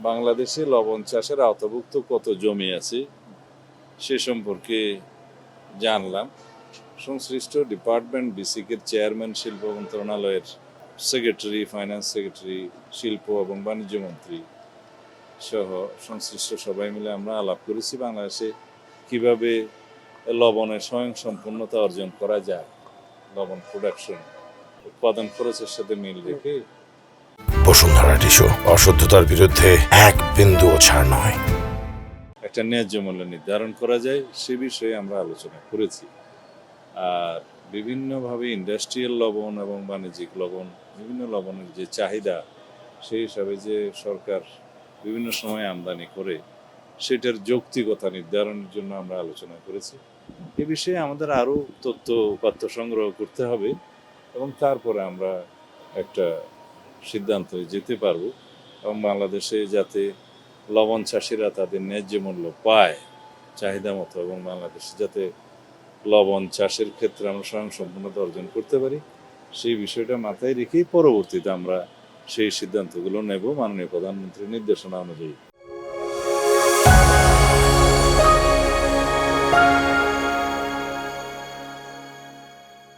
বাংলাদেশে লবণ চাষের আওতাভুক্ত কত জমি আছে সে সম্পর্কে জানলাম। সংশ্লিষ্ট ডিপার্টমেন্ট বিসিকের চেয়ারম্যান শিল্প মন্ত্রণালয়ের সেক্রেটারি, ফাইন্যান্স সেক্রেটারি, শিল্প এবং বাণিজ্য মন্ত্রী সহ সংশ্লিষ্ট সবাই মিলে আমরা আলাপ করেছি বাংলাদেশে কিভাবে লবণের স্বয়ংসম্পূর্ণতা অর্জন করা যায়, লবণ প্রোডাকশন উৎপাদন খরচের সাথে মিল রেখে। বসুন্ধরা টিস্যু, অশুদ্ধতার বিরুদ্ধে এক বিন্দুও ছাড় নয়। একটা ন্যায্য মূল্য নির্ধারণ করা যায় সে বিষয়ে আমরা আলোচনা করেছি। আর বিভিন্নভাবে ইন্ডাস্ট্রিয়াল লবণ এবং বাণিজ্যিক লবণ, বিভিন্ন লবণের যে চাহিদা সেই হিসাবে যে সরকার বিভিন্ন সময় আমদানি করে সেটার যৌক্তিকতা নির্ধারণের জন্য আমরা আলোচনা করেছি। এ বিষয়ে আমাদের আরও তথ্য উপাত্ত সংগ্রহ করতে হবে এবং তারপরে আমরা একটা সিদ্ধান্তে যেতে পারব এবং বাংলাদেশে যাতে লবণ চাষিরা তাদের ন্যায্য মূল্য পায় চাহিদা মতো, এবং বাংলাদেশে যাতে লবণ চাষের ক্ষেত্রে আমরা স্বয়ংসম্পূর্ণতা অর্জন করতে পারি সেই বিষয়টা মাথায় রেখেই পরবর্তীতে আমরা সেই সিদ্ধান্তগুলো নেব মাননীয় প্রধানমন্ত্রীর নির্দেশনা অনুযায়ী।